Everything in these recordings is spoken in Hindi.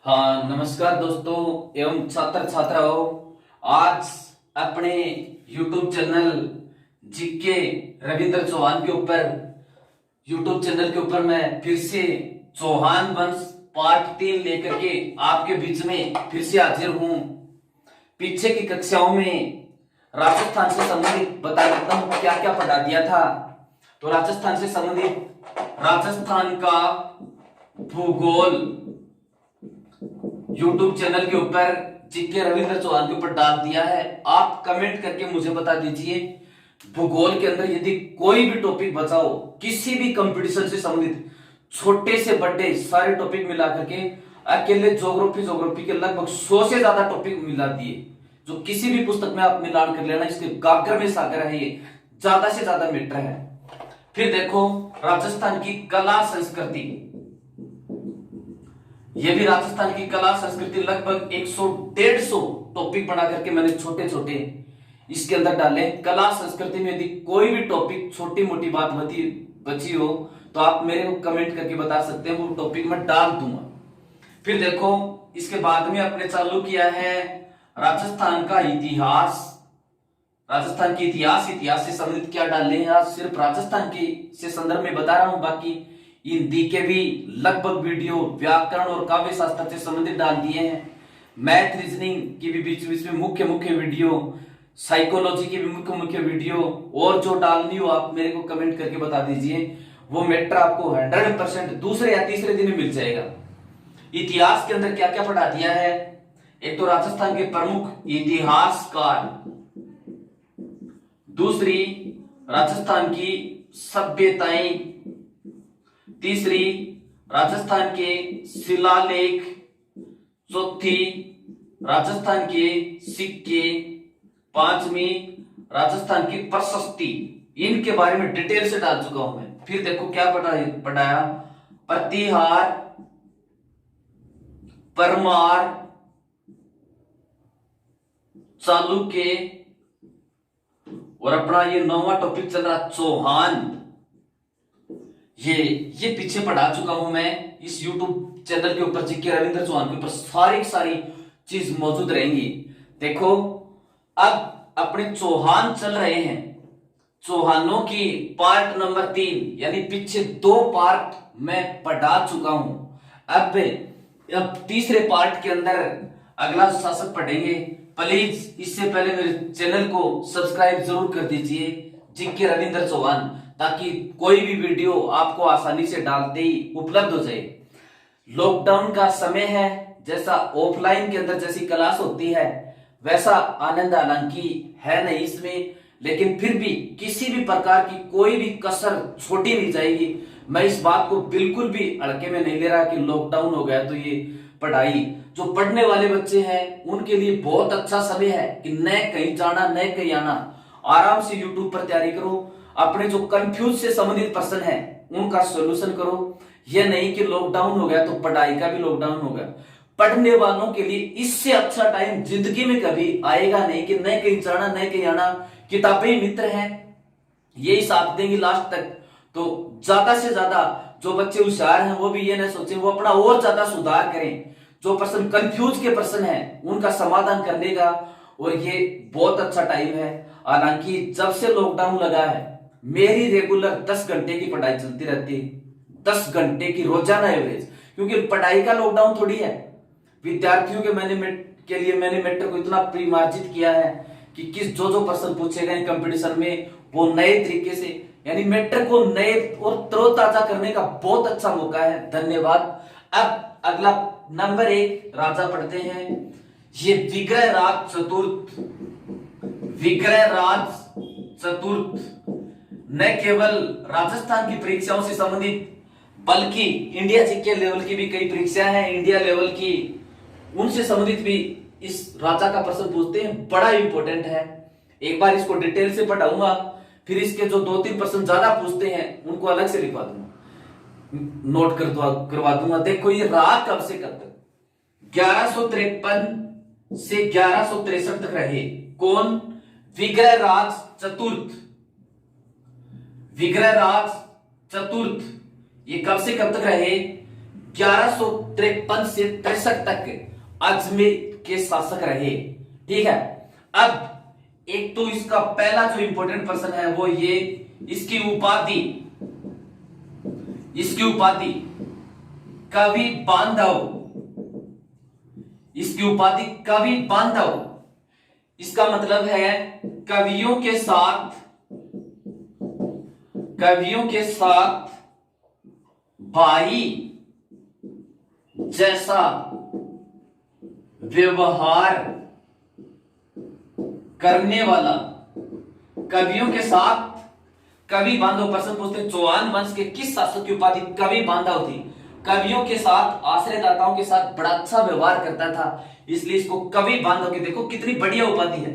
हाँ, नमस्कार दोस्तों एवं छात्र छात्राओं। आज अपने YouTube channel GK Ravindra Chauhan के ऊपर मैं फिर से चौहान वंश पार्ट 3 लेकर के आपके बीच में फिर से हाजिर हूँ। पीछे की कक्षाओं में राजस्थान से संबंधित बता देता हूँ क्या क्या पढ़ा दिया था। तो राजस्थान से संबंधित राजस्थान का भूगोल YouTube चैनल के ऊपर जीके रविंद्र चौहान के ऊपर डाल दिया है। आप कमेंट करके मुझे बता दीजिए भूगोल के अंदर यदि कोई भी टॉपिक बचाओ, किसी भी कंपटीशन से संबंधित छोटे से बड़े सारे टॉपिक मिला करके अकेले ज्योग्राफी के लगभग 100 से ज्यादा टॉपिक मिला दिए। जो किसी भी पुस्तक में आप मिलान कर लेना, इसके गागर में सागर है, ये ज्यादा से ज्यादा मैटर है। फिर देखो राजस्थान की कला संस्कृति, ये भी राजस्थान की कला संस्कृति लगभग 100-150 टॉपिक बना करके मैंने छोटे छोटे इसके अंदर डाले। कला संस्कृति में यदि कोई भी टॉपिक छोटी मोटी बात बची हो तो आप मेरे को कमेंट करके बता सकते हैं, वो टॉपिक मैं डाल दूंगा। फिर देखो इसके बाद में अपने चालू किया है राजस्थान का इतिहास। राजस्थान की इतिहास से संबंधित क्या डाले हैं, आज सिर्फ राजस्थान के से संदर्भ में बता रहा हूं, बाकी हिंदी के भी लगभग वीडियो व्याकरण और काव्य शास्त्र से संबंधित डाल दिए हैं। मैथ रीजनिंग की भी बीच बीच में मुख्य वीडियो, साइकोलॉजी की भी मुख्य वीडियो, और जो डालनी हो आप मेरे को कमेंट करके बता दीजिए। वो मैटर आपको 100% दूसरे या तीसरे दिन में मिल जाएगा। इतिहास के अंदर क्या क्या पढ़ा दिया है, एक तो राजस्थान के प्रमुख इतिहासकार, दूसरी राजस्थान की सभ्यताएं, तीसरी राजस्थान के शिलालेख, चौथी राजस्थान के सिक्के, पांचवी राजस्थान की प्रशस्ति। इनके बारे में डिटेल से डाल चुका हूं मैं। फिर देखो क्या पढ़ाया, प्रतिहार, परमार, चालुक्य, और अपना ये 9वां टॉपिक चल रहा चौहान। ये पीछे पढ़ा चुका हूं मैं इस YouTube चैनल के ऊपर, जीके रविंद्र चौहान के ऊपर सारी चीज मौजूद रहेंगी। देखो अब अपने चौहान चल रहे हैं, चौहानों की पार्ट नंबर 3 यानी पीछे 2 पार्ट मैं पढ़ा चुका हूं। अब तीसरे पार्ट के अंदर अगला शासक पढ़ेंगे। प्लीज इससे पहले मेरे चैनल को सब्सक्राइब जरूर कर दीजिए, जीके रविंद्र चौहान, ताकि कोई भी वीडियो आपको आसानी से डालते ही उपलब्ध हो जाए। लॉकडाउन का समय है, जैसा ऑफलाइन के अंदर जैसी क्लास होती है वैसा आनंद हालांकि है नहीं इसमें, लेकिन फिर भी किसी भी प्रकार की कोई भी कसर छोटी नहीं जाएगी। मैं इस बात को बिल्कुल भी हल्के में नहीं ले रहा कि लॉकडाउन हो गया तो ये पढ़ाई, जो पढ़ने वाले बच्चे हैं उनके लिए बहुत अच्छा समय है कि न कहीं जाना न कहीं आना, आराम से यूट्यूब पर तैयारी करो। अपने जो कंफ्यूज से संबंधित प्रश्न है उनका सॉल्यूशन करो। यह नहीं कि लॉकडाउन हो गया तो पढ़ाई का भी लॉकडाउन हो गया। पढ़ने वालों के लिए इससे अच्छा टाइम जिंदगी में कभी आएगा नहीं कि न कहीं जाना न कहीं आना, किताबें मित्र हैं, यही साथ देंगी लास्ट तक। तो ज्यादा से ज्यादा जो बच्चे होशियार हैं वो भी ये ना सोचे वो अपना और ज्यादा सुधार करें। जो प्रश्न कंफ्यूज के प्रश्न है उनका समाधान करने का, और ये बहुत अच्छा टाइम है। हालांकि जब से लॉकडाउन लगा है मेरी रेगुलर 10 घंटे की पढ़ाई चलती रहती है, 10 घंटे की रोजाना एवरेज, क्योंकि पढ़ाई का लॉकडाउन थोड़ी है। विद्यार्थियों के मैंने मैटर को इतना परिमार्जित किया है कि किस जो प्रश्न पूछे गए कंपटीशन में वो नए तरीके से, यानी मैटर को नए और तरोताजा करने का बहुत अच्छा मौका है। धन्यवाद। अब अगला नंबर 1 राजा पढ़ते हैं। ये विग्रहराज चतुर्थ न केवल राजस्थान की परीक्षाओं से संबंधित बल्कि इंडिया जीके लेवल की भी कई परीक्षाएं हैं, इंडिया लेवल की, उनसे संबंधित भी इस राजा का प्रश्न पूछते हैं। बड़ा इंपॉर्टेंट है, एक बार इसको डिटेल से पढ़ाऊंगा, फिर इसके जो 2-3 प्रश्न ज्यादा पूछते हैं उनको अलग से लिखवा दूंगा, नोट करवा दूंगा। देखो ये राज कब से कब तक 1153 से 1163 तक रहे। कौन? विग्रहराज चतुर्थ। ये कब से कब तक रहे? 1153 से 63 तक अजमेर के शासक रहे। ठीक है, अब एक तो इसका पहला जो इंपॉर्टेंट पर्सन है वो ये, इसकी उपाधि कवि बांधव, इसकी उपाधि कवि बांधव। इसका मतलब है कवियों के साथ भाई जैसा व्यवहार करने वाला। कवियों के साथ कवि बांधव, प्रश्न पूछते हैं चौहान वंश के किस शासक की उपाधि कवि बांधव थी? कवियों के साथ, आश्रयदाताओं के साथ बड़ा अच्छा व्यवहार करता था, इसलिए इसको कवि बांधव की, देखो कितनी बढ़िया उपाधि है।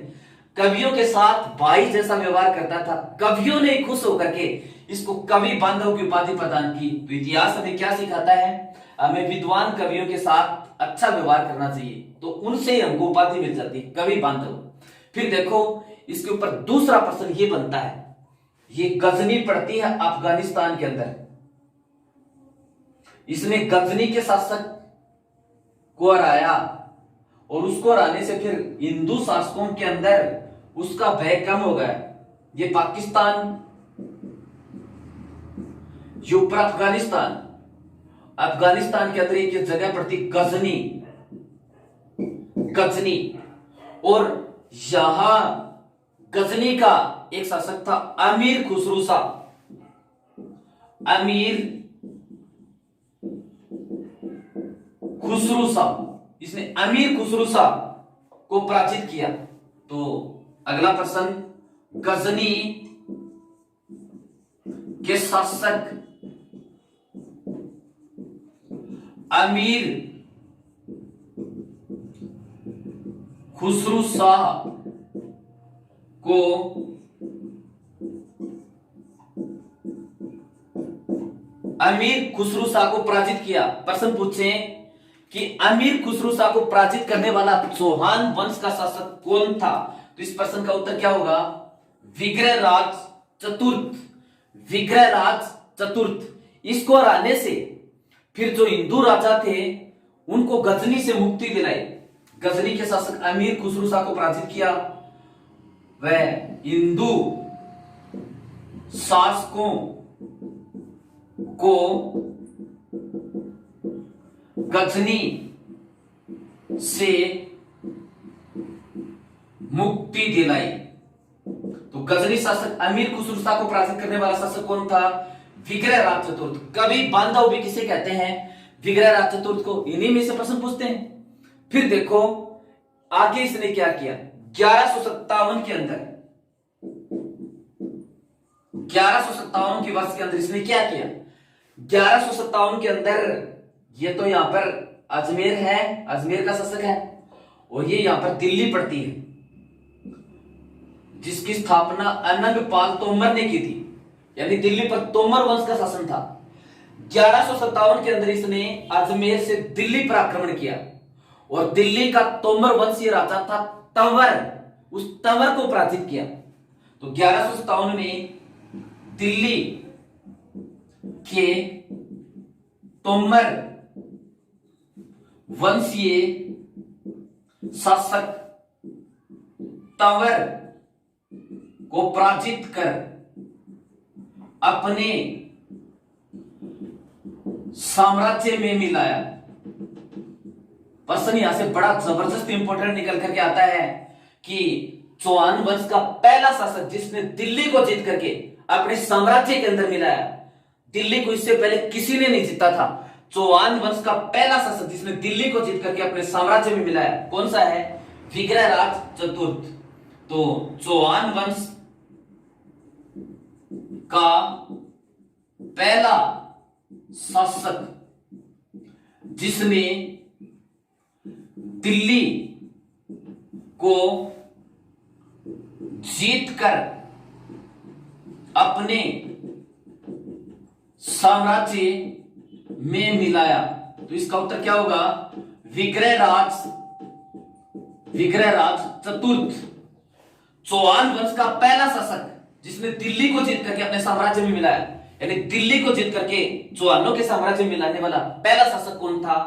कवियों के साथ भाई जैसा व्यवहार करता था, कवियों ने खुश होकर के इसको कवि बांधव की उपाधि प्रदान की। तो इतिहास हमें क्या सिखाता है? हमें विद्वान कवियों के साथ अच्छा व्यवहार करना चाहिए, तो उनसे हमको उपाधि मिल जाती है कवि बांधव। फिर देखो इसके ऊपर दूसरा प्रश्न ये बनता है, ये गजनी पड़ती है अफगानिस्तान के अंदर। इसने गजनी के शासक को हराया और उसको हराने से फिर हिंदू शासकों के अंदर उसका भय कम हो गया। ये पाकिस्तान, ये ऊपर अफगानिस्तान के अंदर एक जगह पड़ती गजनी, और यहां गजनी का एक शासक था अमीर खुसरू शाह। इसने अमीर खुसरू शाह को पराजित किया। तो अगला प्रश्न, गजनी के शासक अमीर खुसरू शाह को पराजित किया। प्रश्न पूछे कि अमीर खुसरू शाह को पराजित करने वाला चौहान वंश का शासक कौन था? तो इस प्रश्न का उत्तर क्या होगा? विग्रहराज चतुर्थ। इसको हराने से फिर जो हिंदू राजा थे उनको गजनी से मुक्ति दिलाई। गजनी के शासक अमीर खुसरू शाह को पराजित किया। वह हिंदू शासकों को गजनी से मुक्ति दिलाई। तो गजनी शासक अमीर खुसरू शाह को पराजित करने वाला शासक कौन था? विग्रहराज चतुर्थ। कवि बांधव भी किसे कहते हैं? विग्रहराज चतुर्थ को। इन्हीं में से प्रश्न पूछते हैं। फिर देखो आगे इसने क्या किया। 1157 के अंदर, 1157 के वर्ष के अंदर इसने क्या किया? 1157 के अंदर, ये तो यहां पर अजमेर है, अजमेर का शासक है, और ये यहां पर दिल्ली पड़ती है, जिसकी स्थापना अनंगपाल तोमर ने की थी। यानी दिल्ली पर तोमर वंश का शासन था। 1157 के अंदर इसने अजमेर से दिल्ली पर आक्रमण किया और दिल्ली का तोमर वंशीय राजा था तंवर, उस तंवर को पराजित किया। तो 1157 में दिल्ली के तोमर वंशीय शासक तंवर को पराजित कर अपने साम्राज्य में मिलाया। प्रश्न यहां से बड़ा जबरदस्त इंपॉर्टेंट निकल करके आता है कि चौहान वंश का पहला शासक जिसने दिल्ली को जीत करके अपने साम्राज्य के अंदर मिलाया, दिल्ली को इससे पहले किसी ने नहीं जीता था। चौहान वंश का पहला शासक जिसने दिल्ली को जीत करके अपने साम्राज्य में मिलाया कौन सा है? विग्रहराज चतुर्थ। तो चौहान वंश का पहला शासक जिसने दिल्ली को जीतकर अपने साम्राज्य में मिलाया, तो इसका उत्तर क्या होगा? विग्रहराज चतुर्थ। चौहान वंश का पहला शासक जिसने दिल्ली को जीत करके अपने साम्राज्य में मिलाया, यानी दिल्ली को जीत करके चौहानों के साम्राज्य में मिलाने वाला पहला शासक कौन था?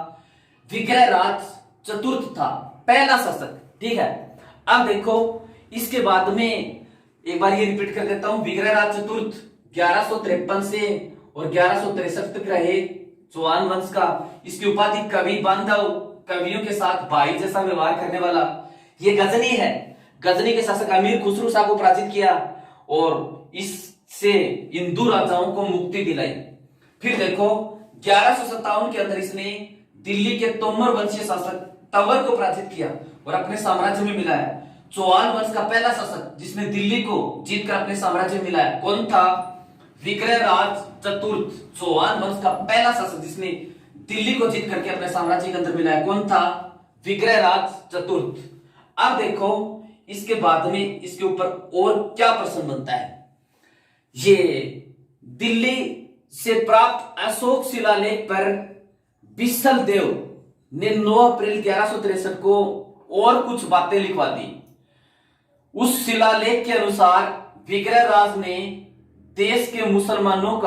विग्रहराज चतुर्थ था, पहला शासक। ठीक है, अब देखो इसके बाद में एक बार ये रिपीट कर देता हूं। विग्रहराज चतुर्थ 1153 से और 1163 तक रहे, चौहान वंश का। इसकी उपाधि कवि बांधव, कवियों के साथ भाई जैसा व्यवहार करने वाला। ये गजनी है। गजनी के शासक अमीर खुसरो शाह को पराजित किया और इससे हिंदू राजाओं को मुक्ति दिलाई। फिर देखो 1157 के अंदर इसने दिल्ली के तोमर वंशीय शासक तंवर को पराजित किया और अपने साम्राज्य में मिलाया। चौहान वंश का पहला शासक जिसने दिल्ली को जीतकर अपने साम्राज्य में मिलाया कौन था? विग्रहराज चतुर्थ। चौहान वंश का पहला शासक जिसने दिल्ली को जीत करके अपने साम्राज्य के अंदर मिलाया कौन था? विग्रहराज चतुर्थ। अब देखो इसके बाद में इसके ऊपर और क्या प्रश्न बनता है। ये दिल्ली से प्राप्त अशोक शिलालेख पर बिसल देव ने 9 अप्रैल 1163 को और कुछ बातें लिखवा दी। उस शिलालेख के अनुसार विग्रहराज ने देश के मुसलमानों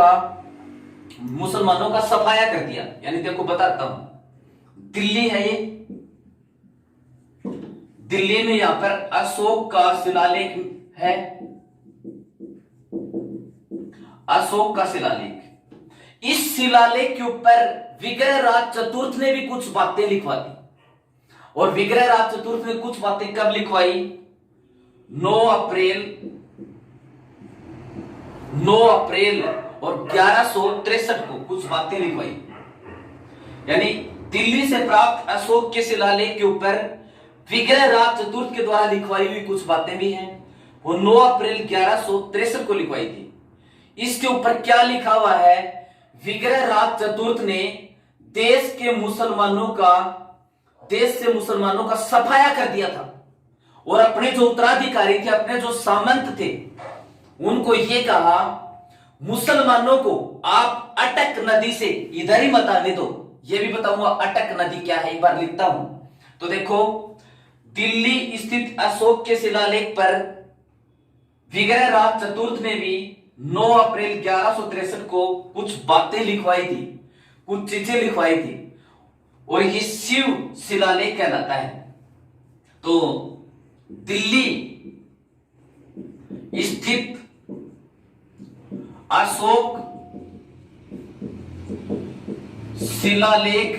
का सफाया कर दिया। यानी देखो बताता हूं, दिल्ली है ये, दिल्ली में यहां पर अशोक का शिलालेख है, अशोक का शिलालेख। इस शिलालेख के ऊपर विग्रहराज चतुर्थ ने भी कुछ बातें लिखवा दी। और विग्रहराज चतुर्थ ने कुछ बातें कब लिखवाई? 9 अप्रैल और 1163 को कुछ बातें लिखवाई। यानी दिल्ली से प्राप्त अशोक के शिलालेख के ऊपर विग्रहराज चतुर्थ के द्वारा लिखवाई हुई कुछ बातें भी हैं। वो 9 अप्रैल 1163 को लिखवाई थी। इसके ऊपर क्या लिखा हुआ है? विग्रहराज चतुर्थ ने देश से मुसलमानों का सफाया कर दिया था और अपने जो उत्तराधिकारी थे, अपने जो सामंत थे, उनको ये कहा मुसलमानों को आप अटक नदी से इधर ही मत आने दो। ये भी बताऊंगा अटक नदी क्या है, एक बार लिखता हूं। तो देखो दिल्ली स्थित अशोक के शिलालेख पर विग्रहराज चतुर्थ ने भी 9 अप्रैल 1163 को कुछ बातें लिखवाई थी, कुछ चीजें लिखवाई थी और ये शिव शिलालेख कहलाता है। तो दिल्ली स्थित अशोक शिलालेख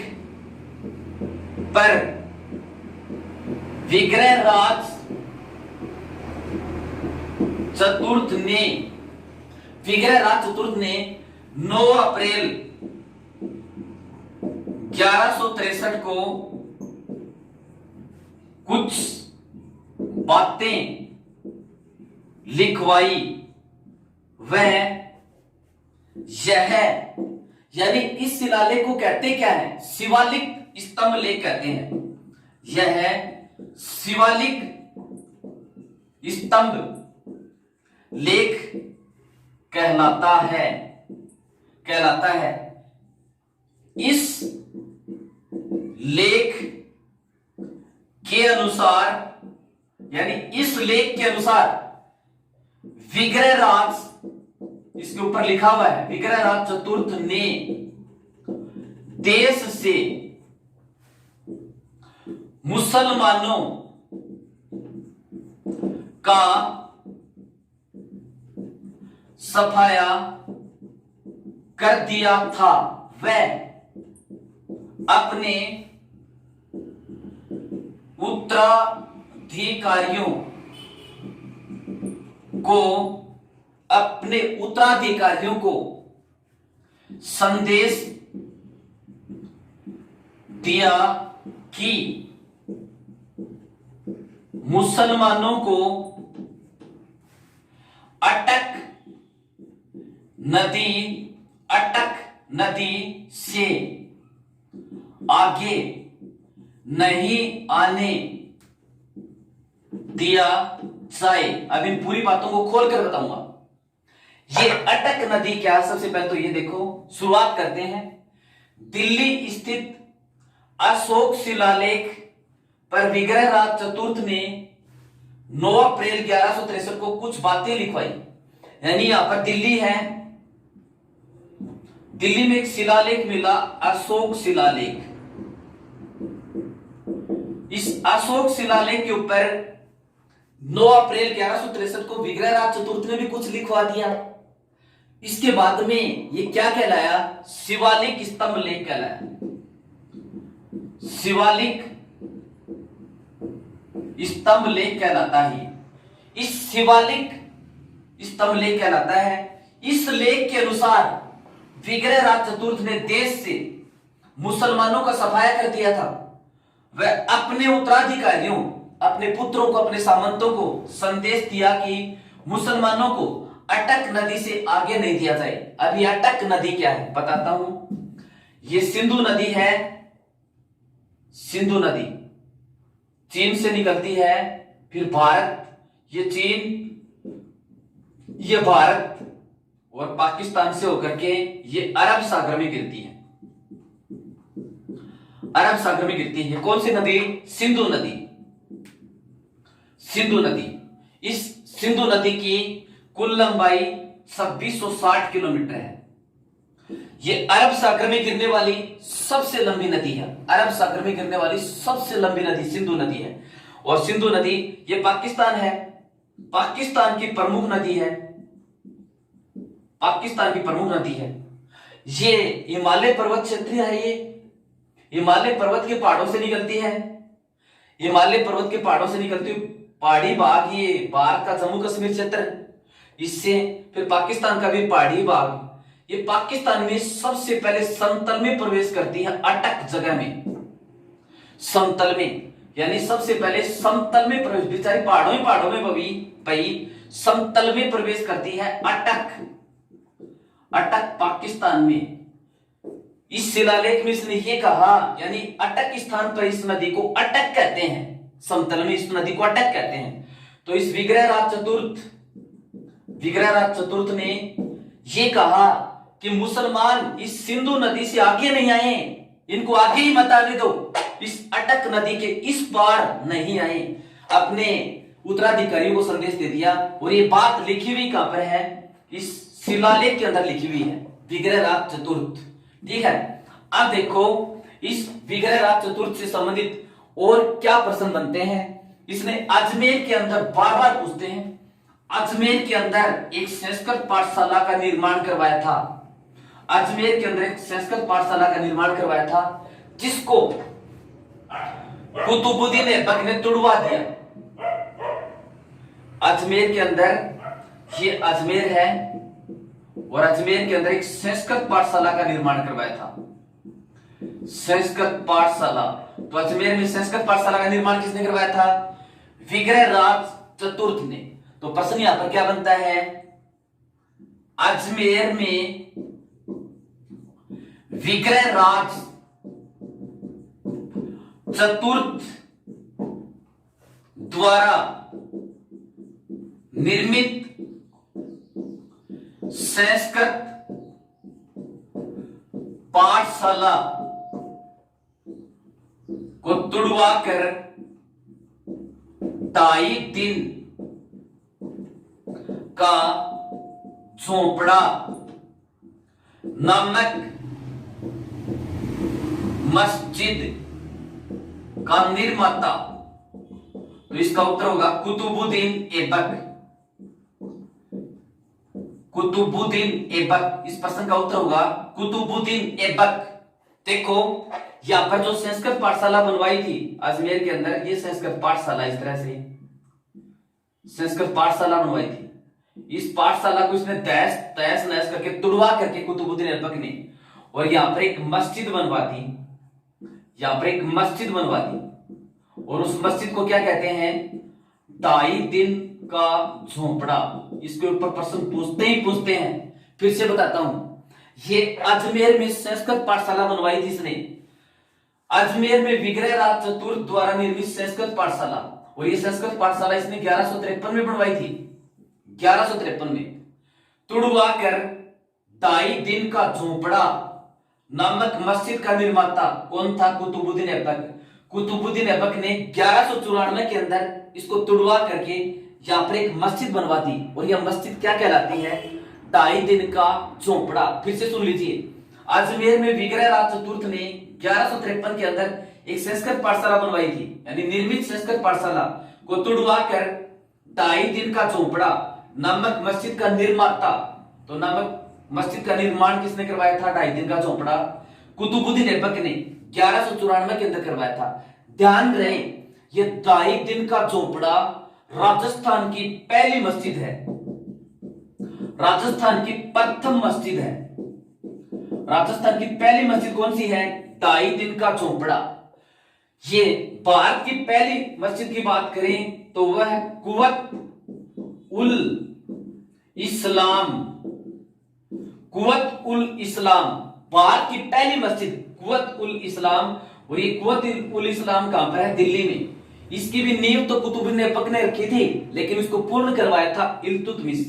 पर विग्रहराज चतुर्थ ने 9 अप्रैल 1163 को कुछ बातें लिखवाई। वह यह, यानी इस शिलालेख को कहते क्या है? शिवालिक स्तंभ लेख कहते हैं। यह शिवालिक स्तंभ लेख कहलाता है। इस लेख के अनुसार, यानी इस लेख के अनुसार विग्रहराज, इसके ऊपर लिखा हुआ है विग्रहराज चतुर्थ ने देश से मुसलमानों का सफाया कर दिया था। वह अपने उत्तराधिकारियों को संदेश दिया कि मुसलमानों को अटक नदी से आगे नहीं आने दिया जाए। अब इन पूरी बातों को खोलकर बताऊंगा। ये अटक नदी क्या है? सबसे पहले तो ये देखो, शुरुआत करते हैं। दिल्ली स्थित अशोक शिलालेख पर विग्रहराज चतुर्थ ने 9 अप्रैल 1163 को कुछ बातें लिखवाई। यानी यहां पर दिल्ली है दिल्ली में एक शिलालेख मिला, अशोक शिलालेख। इस अशोक शिलालेख के ऊपर 9 अप्रैल 1163 को विग्रहराज चतुर्थ ने भी कुछ लिखवा दिया। इसके बाद में ये क्या कहलाया? शिवालिक स्तंभ लेख कहलाया। शिवालिक स्तंभ लेख कहलाता है। इस शिवालिक स्तंभ लेख कहलाता है। इस लेख के अनुसार विग्रहराज चतुर्थ ने देश से मुसलमानों का सफाया कर दिया था। वह अपने उत्तराधिकारियों, अपने पुत्रों को, अपने सामंतों को संदेश दिया कि मुसलमानों को अटक नदी से आगे नहीं दिया जाए। अब ये अटक नदी क्या है बताता हूं। ये सिंधु नदी है। सिंधु नदी चीन से निकलती है, फिर भारत, ये चीन, ये भारत और पाकिस्तान से होकर के ये अरब सागर में गिरती है। अरब सागर में गिरती है। कौन सी नदी? सिंधु नदी। सिंधु नदी। इस सिंधु नदी की कुल लंबाई 2660 किलोमीटर है। ये अरब सागर में गिरने वाली सबसे लंबी नदी है। अरब सागर में गिरने वाली सबसे लंबी नदी सिंधु नदी है। और सिंधु नदी ये पाकिस्तान है, पाकिस्तान की प्रमुख नदी है। पाकिस्तान की प्रमुख नदी है। ये हिमालय पर्वत क्षेत्र है। ये हिमालय पर्वत के पहाड़ों से निकलती है। हिमालय पर्वत के पहाड़ों से निकलती हुई पहाड़ी भाग, ये भारत का जम्मू कश्मीर क्षेत्र, इससे फिर पाकिस्तान का भी पहाड़ी भाग, ये पाकिस्तान में सबसे पहले समतल में प्रवेश करती है। अटक जगह में, समतल में, यानी सबसे पहले समतल में प्रवेश, बेचारी पहाड़ों में पई समतल में प्रवेश करती है। अटक, अटक पाकिस्तान में। इस शिलालेख में इसने ये कहा, यानी अटक स्थान पर इस नदी को अटक कहते हैं। समतल में इस नदी को अटक कहते हैं। तो इस विग्रहराज चतुर्थ ने ये कहा कि मुसलमान इस सिंधु नदी से आगे नहीं आए, इनको आगे ही मत आने दो, इस अटक नदी के इस पार नहीं आए। अपने उत्तराधिकारियों को संदेश दे दिया। और ये बात लिखी हुई कहां पर है? इस शिलालेख के अंदर लिखी हुई है, विग्रहराज चतुर्थ। ठीक है। अब देखो इस विग्रहराज चतुर्थ से संबंधित और क्या प्रश्न बनते हैं। इसने अजमेर के अंदर बार बार पूछते हैं। अजमेर के अंदर एक संस्कृत पाठशाला का निर्माण करवाया था। अजमेर के अंदर एक संस्कृत पाठशाला का निर्माण करवाया था, जिसको कुतुबुद्दीन ऐबक ने तुड़वा दिया। अजमेर के अंदर, ये अजमेर है, और अजमेर के अंदर एक संस्कृत पाठशाला का निर्माण करवाया था। संस्कृत पाठशाला, तो अजमेर में संस्कृत पाठशाला का निर्माण किसने करवाया था? विग्रहराज चतुर्थ ने। तो प्रश्न यहां पर क्या बनता है? अजमेर में विग्रहराज चतुर्थ द्वारा निर्मित संस्कृत पाठशाला को तुड़वा कर 2.5 दिन का झोपड़ा नामक मस्जिद का निर्माता, तो इसका उत्तर होगा कुतुबुद्दीन ऐबक। कुतुबुद्दीन ऐबक, इस प्रश्न का उत्तर होगा कुतुबुद्दीन ऐबक। देखो यहां पर जो संस्कृत पाठशाला बनवाई थी अजमेर के अंदर, ये संस्कृत पाठशाला, इस तरह से संस्कृत पाठशाला बनवाई थी। इस पाठशाला को इसने तहस नहस करके तुड़वा करके कुतुबुद्दीन ऐबक ने, और यहां पर एक मस्जिद बनवा दी। यहां पर एक मस्जिद बनवा दी, और उस मस्जिद को क्या कहते हैं? 2.5 दिन का झोपड़ा। इसके ऊपर प्रश्न पूछते हैं। फिर से बताता हूं, ये अजमेर में संस्कृत पाठशाला बनवाई थी इसने। अजमेर में विग्रहराज चतुर्थ द्वारा निर्मित संस्कृत पाठशाला, और ये संस्कृत पाठशाला इसने 1153 में बनवाई थी। 1153 में तुड़वा कर 2.5 दिन का झोपड़ा नामक मस्जिद का निर्माता कौन था? कुतुबुद्दीन ऐबक। कुतुबुद्दीन ऐबक ने 1194 के अंदर इसको तुड़वा करके यहां पर एक मस्जिद बनवा दी, और यह मस्जिद क्या कहलाती है? 2.5 दिन का झोपड़ा। फिर से सुन लीजिए, अजमेर में विग्रह राज चतुर्थ ने 1153 के अंदर एक संस्कृत पाठशाला बनवाई थी, यानी निर्मित संस्कृत पाठशाला को तुड़वा कर 2.5 दिन का चौपड़ा नामक मस्जिद का निर्माता, तो नामक मस्जिद का निर्माण किसने करवाया था? 2.5 दिन का चौपड़ा कुतुबुद्दीन ऐबक ने 1194 के अंदर करवाया था। ध्यान रहे ये 2.5 दिन का चौपड़ा राजस्थान की पहली मस्जिद है, राजस्थान की प्रथम मस्जिद है। राजस्थान की पहली मस्जिद कौन सी है? 2.5 दिन का चौपड़ा। ये भारत की पहली मस्जिद की बात करें तो वह है कुवत उल इस्लाम। कुवत उल इस्लाम भारत की पहली मस्जिद कुवत उल इस्लाम। और ये कुवत उल इस्लाम कहां पर है? दिल्ली में। इसकी भी नींव तो कुतुबुद्दीन ऐबक ने रखी थी, लेकिन उसको पूर्ण करवाया था इल्तुतमिश।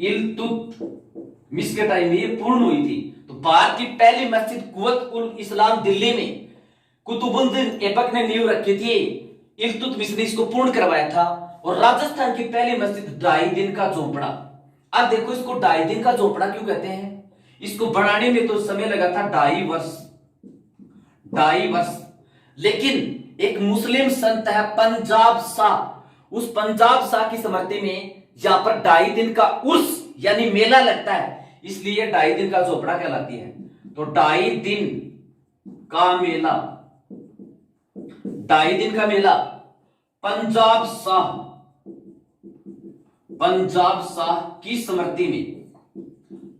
इल्तुतमिश के टाइम में ये पूर्ण हुई थी। तो भारत की पहली मस्जिद कुवत उल इस्लाम दिल्ली में कुतुबुद्दीन ऐबक ने नींव रखी थी, इल्तुतमिश ने इसको पूर्ण करवाया था। और राजस्थान की पहली मस्जिद 2.5 दिन का झोपड़ा। अब देखो इसको 2.5 दिन का झोपड़ा क्यों कहते हैं? इसको बनाने में तो समय लगा था 2.5 वर्ष, 2.5 वर्ष। लेकिन एक मुस्लिम संत है पंजाब शाह, उस पंजाब शाह की स्मृति में यहां पर 2.5 दिन का उर्स यानी मेला लगता है, इसलिए 2.5 दिन का झोपड़ा कहलाती है। तो 2.5 दिन का मेला, 2.5 दिन का मेला पंजाब शाह की स्मृति में।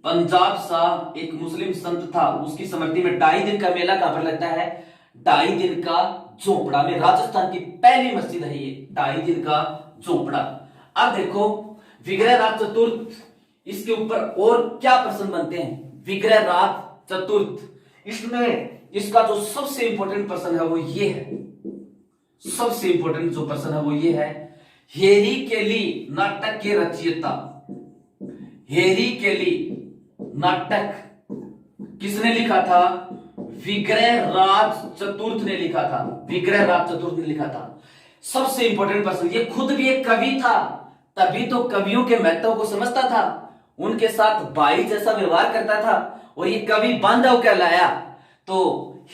पंजाब शाह एक मुस्लिम संत था, उसकी स्मृति में 2.5 दिन का मेला कहां पर लगता है? 2.5 दिन का झोपड़ा में। राजस्थान की पहली मस्जिद है ये 2.5 दिन का झोपड़ा। अब देखो विग्रह राज चतुर्थ, इसके ऊपर और क्या प्रश्न बनते हैं? विग्रह राज चतुर्थ, इसमें इसका जो सबसे इंपॉर्टेंट प्रश्न है वो ये है, सबसे इंपॉर्टेंट जो प्रश्न है वो ये है, हेरी केली नाटक के रचयिता, हेरी केली नाटक किसने लिखा था? विग्रह राज चतुर्थ ने लिखा था, विग्रह राज चतुर्थ ने लिखा था। सबसे इंपॉर्टेंट प्रश्न, ये खुद भी एक कवि था, तभी तो कवियों के महत्व को समझता था, उनके साथ भाई जैसा व्यवहार करता था, और ये कवि बांधव कहलाया। तो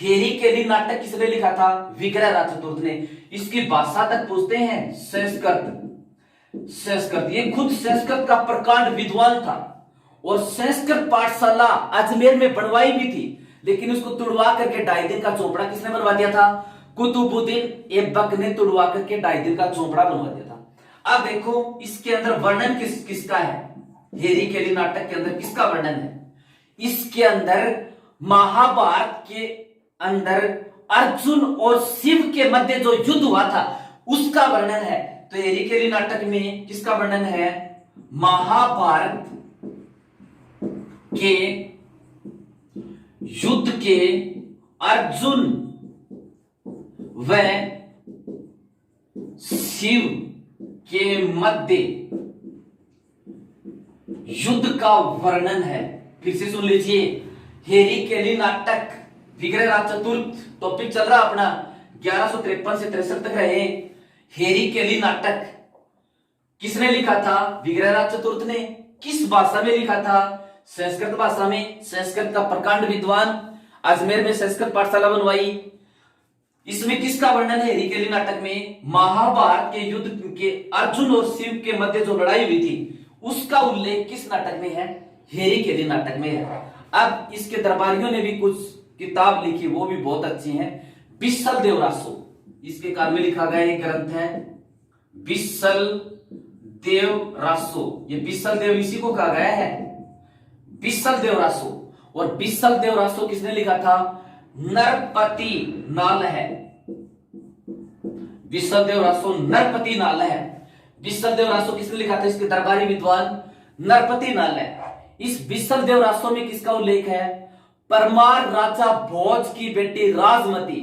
हेरी केली नाटक किसने लिखा था? विग्रह राज चतुर्थ ने। इसकी भाषा तक पूछते हैं संस्कृत, संस्कृत। ये खुद संस्कृत का प्रकांड विद्वान था, और संस्कृत पाठशाला अजमेर में बनवाई भी थी, लेकिन उसको तुड़वा करके 2.5 दिन का चौपड़ा किसने बनवा दिया था? कुतुबुद्दीन ऐबक ने तुड़वा करके 2.5 दिन का चौपड़ा बनवा दिया था। अब देखो इसके अंदर वर्णन किसका है? हेरी केली नाटक के अंदर किसका वर्णन है? इसके अंदर महाभारत के अंदर अर्जुन और शिव के मध्य जो युद्ध हुआ था उसका वर्णन है। तो हेरी केली नाटक में किसका वर्णन है? महाभारत के युद्ध के अर्जुन व शिव के मध्य युद्ध का वर्णन है। फिर से सुन लीजिए, हेरी केली नाटक विग्रह राज चतुर्थ टॉपिक चल रहा अपना 1153 से 63 तक रहे। हेरी केली नाटक किसने लिखा था? विग्रह राज चतुर्थ ने। किस भाषा में लिखा था? संस्कृत भाषा में। संस्कृत का प्रकांड विद्वान, अजमेर में संस्कृत पाठशाला बनवाई। इसमें किसका वर्णन है हेरी केली नाटक में? महाभारत के युद्ध के अर्जुन और शिव के मध्य जो लड़ाई हुई थी उसका उल्लेख किस नाटक में है? हेरी केली नाटक में है। अब इसके दरबारियों ने भी कुछ किताब लिखी, वो भी बहुत अच्छी हैं। बिसल देव रासो, इसके काल में लिखा गया एक ग्रंथ है बिसल देव रासो। ये बिसल देव इसी को कहा गया है, बिसल देव रासो। और बिसल देव रासो किसने लिखा था? नरपति नाल है। बिसल देव रासो नरपति नाल है। बिसल देव रासो किसने लिखा था? इसके दरबारी विद्वान नरपति नाल है। इस बिसल देव रासो में किसका उल्लेख है? परमार राजा भोज की बेटी राजमती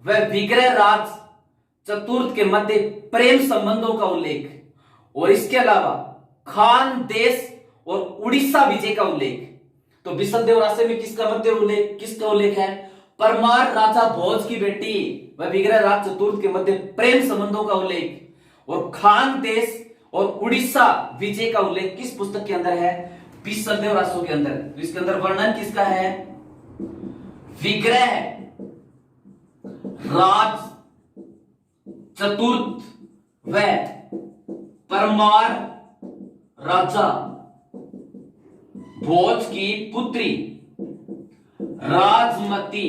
व विग्रह राज चतुर्थ के मध्य प्रेम संबंधों का उल्लेख, और इसके अलावा खान देश और उड़ीसा विजय का उल्लेख। तो बिसल देव रासो में किसका मध्य उल्लेख, किसका उल्लेख है? परमार राजा भोज की बेटी व विग्रह राज चतुर्थ के मध्य प्रेम संबंधों का उल्लेख, और खान देश और उड़ीसा विजय का उल्लेख किस पुस्तक के अंदर है? बिसलदेव रासो के अंदर। तो इसके अंदर वर्णन किसका है? विग्रह राज चतुर्थ व परमार राजा भोज की पुत्री राजमती,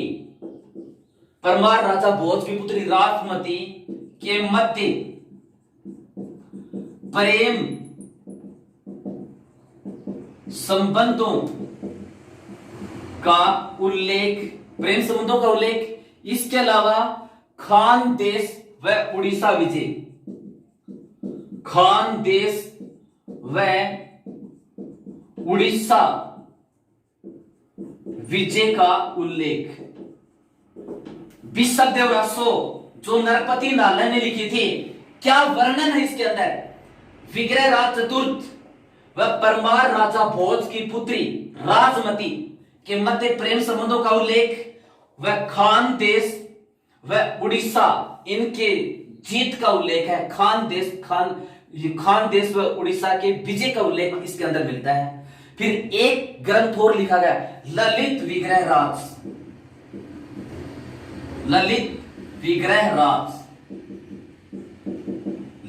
परमार राजा भोज की पुत्री राजमती के मध्य प्रेम संबंधों का उल्लेख, प्रेम संबंधों का उल्लेख, इसके अलावा खान देश व उड़ीसा विजय, खान देश व उड़ीसा विजय का उल्लेख। बिसलदेव रासो जो नरपति नालय ने लिखी थी, क्या वर्णन है इसके अंदर? विग्रह राज चतुर्थ व परमार राजा भोज की पुत्री राजमती के मध्य प्रेम संबंधों का उल्लेख व खान देश व उड़ीसा इनके जीत का उल्लेख है। खान देश व उड़ीसा के विजय का उल्लेख इसके अंदर मिलता है। फिर एक ग्रंथ और लिखा गया, ललित विग्रह राज, ललित विग्रह राज,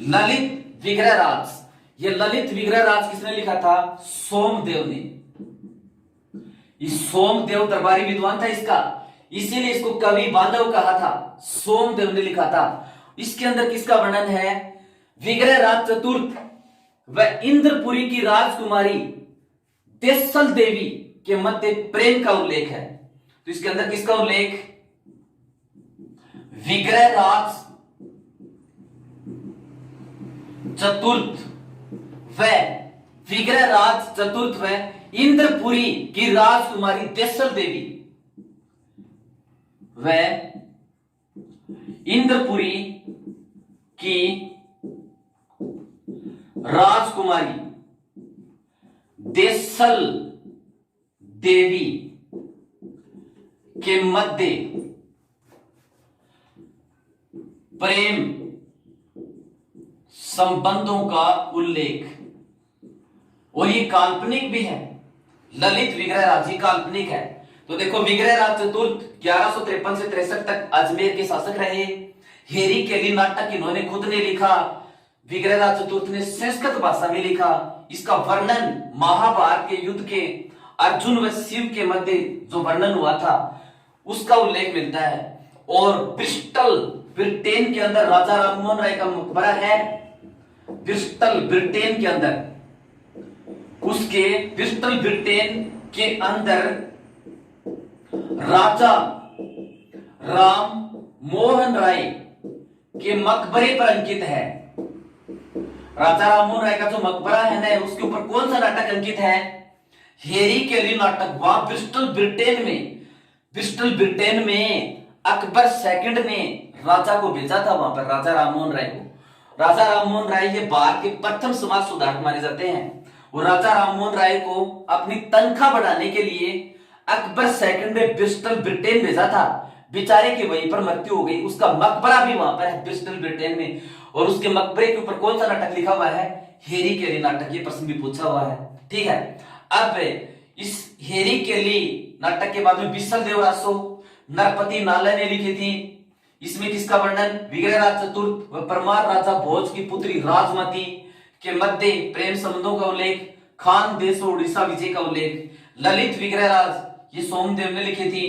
ललित विग्रह राज। ये ललित विग्रह राज किसने लिखा था? सोमदेव ने। इस सोमदेव दरबारी विद्वान था इसका, इसीलिए इसको कवि बांधव कहा था। सोमदेव ने लिखा था। इसके अंदर किसका वर्णन है? विग्रह राज चतुर्थ व इंद्रपुरी की राजकुमारी देसल देवी के मध्य प्रेम का उल्लेख है। तो इसके अंदर किसका उल्लेख? विग्रह राज चतुर्थ व विग्रह राज चतुर्थ व इंद्रपुरी की राजकुमारी देसल देवी व इंद्रपुरी की राजकुमारी देसल देवी के मध्य प्रेम संबंधों का उल्लेख। और ये काल्पनिक भी है, ललित विग्रह राज ही काल्पनिक है। तो देखो, विग्रह राज चतुर्थ 1153 से 63 तक अजमेर के शासक रहे। हेरी केली नाटक इन्होंने खुद ने लिखा। विग्रह राज चतुर्थ ने संस्कृत भाषा में लिखा। इसका वर्णन महाभारत के युद्ध के अर्जुन व शिव के मध्य जो वर्णन हुआ था उसका उल्लेख मिलता है। और ब्रिस्टल ब्रिटेन के अंदर राजा राममोहन राय का मकबरा है। ब्रिस्टल ब्रिटेन के अंदर, उसके ब्रिस्टल ब्रिटेन के अंदर राजा राम मोहन राय के मकबरे पर अंकित है। राजा राममोहन राय का जो मकबरा है ना, उसके ऊपर कौन सा नाटक अंकित है? हेरी केली नाटक। वहां ब्रिस्टल ब्रिटेन में अकबर सेकंड ने राजा को भेजा था, वहां पर राजा राममोहन राय को। राजा राममोहन राय ये भारत के प्रथम समाज सुधारक माने जाते हैं। और राजा राममोहन राय को अपनी तनख्वाह बढ़ाने के लिए अकबर सेकंड ने ब्रिस्टल ब्रिटेन भेजा था। बेचारे की वहीं पर मृत्यु हो गई। उसका मकबरा भी वहां पर है ब्रिस्टल ब्रिटेन में। और उसके मकबरे के ऊपर कौन सा नाटक लिखा हुआ है? हेरी केली नाटक। ये प्रश्न भी पूछा हुआ है, ठीक है। अब इस हेरी केली नाटक के बाद में बिसलदेव रासो नरपति नालय ने लिखी थी। इसमें किसका वर्णन? विग्रह राज चतुर्थ व परमार राजा भोज की पुत्री राजमती के मध्य प्रेम संबंधों का उल्लेख, खान देश और उड़ीसा विजय का उल्लेख। ललित विग्रह राज ये सोमदेव ने लिखी थी।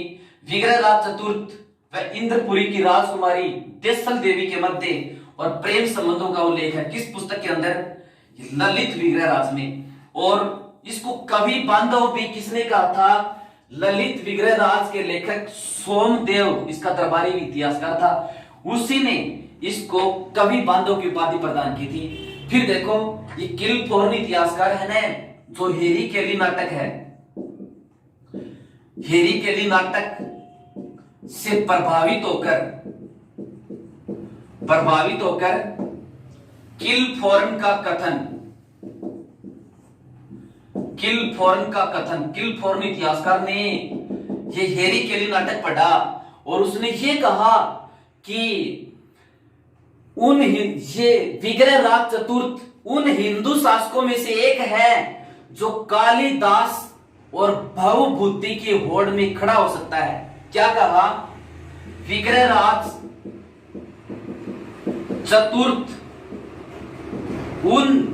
विग्रह राज चतुर्थ व इंद्रपुरी की राजकुमारी देसल देवी के मध्य और प्रेम संबंधों का उल्लेख है। किस पुस्तक के अंदर? ललित विग्रह राज में। और इसको कवि बांधव भी किसने कहा था? ललित विग्रह राज के लेखक सोमदेव, इसका दरबारी इतिहासकार था, उसी ने इसको कवि बांधव की उपाधि प्रदान की थी। फिर देखो, ये किलफोर्न इतिहासकार है ना, जो हेरी केली नाटक है, हेरी केली नाटक से प्रभावित होकर किलफोर्न का कथन, किलफोर्न इतिहासकार ने ये हेरी केली नाटक पढ़ा और उसने ये कहा कि ये विग्रह राज चतुर्थ उन हिंदू शासकों में से एक है जो कालिदास और भवभूति की होड़ में खड़ा हो सकता है। क्या कहा? विग्रहराज चतुर्थ उन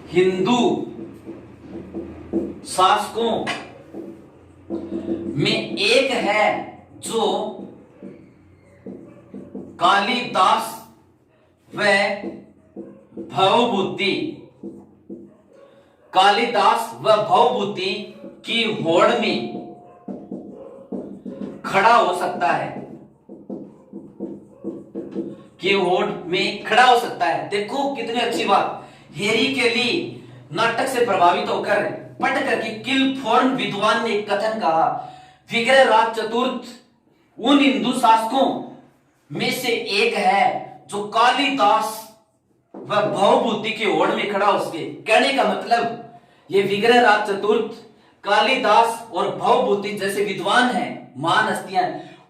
हिंदू शासकों में एक है जो कालिदास व भवभूति की होड़ में खड़ा हो सकता है, की होड़ में खड़ा हो सकता है। देखो कितनी अच्छी बात। हेरी केली नाटक से प्रभावित होकर पढ़ करके किलफोर्न विद्वान ने कथन कहा, विग्रहराज चतुर्थ उन हिंदू शासकों में से एक है जो कालिदास व भवभूति की होड़ में खड़ा हो सके। कहने का मतलब ये विग्रहराज चतुर्थ, कालिदास और भवभूति जैसे विद्वान हैं, महान हस्तियां,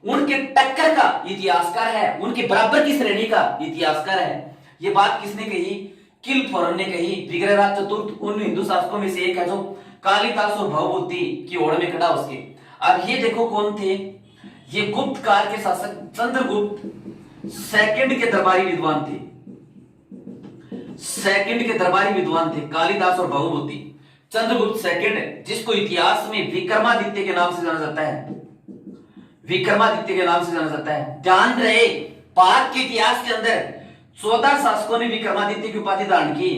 उनके टक्कर का इतिहासकार है, उनके बराबर की श्रेणी का इतिहासकार है। ये बात किसने कही? किलफोर्न ने कही। विग्रहराज चतुर्थ उन हिंदू शासकों में से एक है जो कालिदास और भवभूति की ओर में खड़ा हो सके। अब ये देखो कौन थे? ये गुप्त काल के शासक चंद्रगुप्त सेकंड के दरबारी विद्वान थे। सेकंड के दरबारी विद्वान थे कालिदास और भवभूति। चंद्रगुप्त सेकंड, जिसको इतिहास में विक्रमादित्य के नाम से जाना जाता है, विक्रमादित्य के नाम से जाना जाता है। ध्यान रहे, भारत के इतिहास के अंदर 14 शासकों ने विक्रमादित्य की उपाधि धारण की।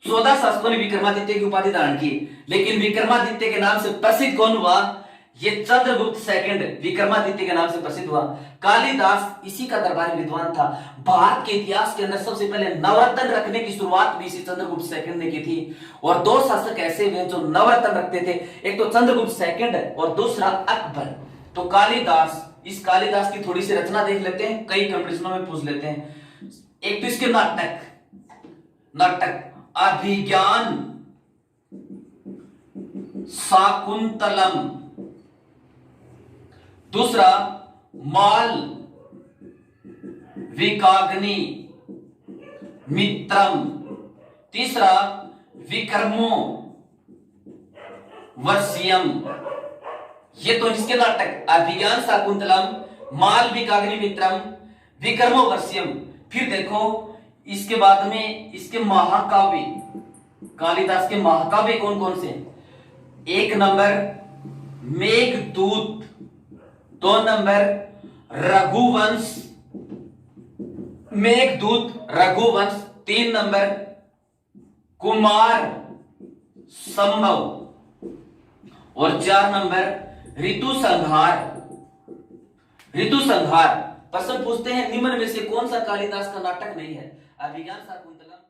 14 शासकों ने विक्रमादित्य की उपाधि धारण की, लेकिन विक्रमादित्य के नाम से प्रसिद्ध कौन हुआ? ये चंद्रगुप्त सेकंड विक्रमादित्य के नाम से प्रसिद्ध हुआ। कालिदास इसी का दरबारी विद्वान था। भारत के इतिहास के अंदर सबसे पहले नवरत्न रखने की शुरुआत भी इसी चंद्रगुप्त सेकंड ने की थी। और दो शासक ऐसे हुए जो नवरत्न रखते थे, एक तो चंद्रगुप्त सेकंड और दूसरा अकबर। तो कालिदास, इस कालिदास की थोड़ी सी रचना देख लेते हैं, कई कंपटीशनों में पूछ लेते हैं। एक तो इसके नाटक अभिज्ञान शाकुंतलम, दूसरा माल विकाग्नि मित्रम, तीसरा विक्रमो वर्षियम। ये तो इसके नाटक अभिज्ञान शाकुंतलम, माल विकाग्नि मित्रम, विक्रमो वर्षियम। फिर देखो इसके बाद में इसके महाकाव्य, कालिदास के महाकाव्य कौन कौन से? एक नंबर मेघदूत, दो नंबर रघुवंश, मेघदूत रघुवंश, तीन नंबर कुमार संभव और चार नंबर ऋतु संहार। ऋतु संहार। प्रश्न पूछते हैं निम्न में से कौन सा कालिदास का नाटक नहीं है? अभिज्ञान शाकुंतलम।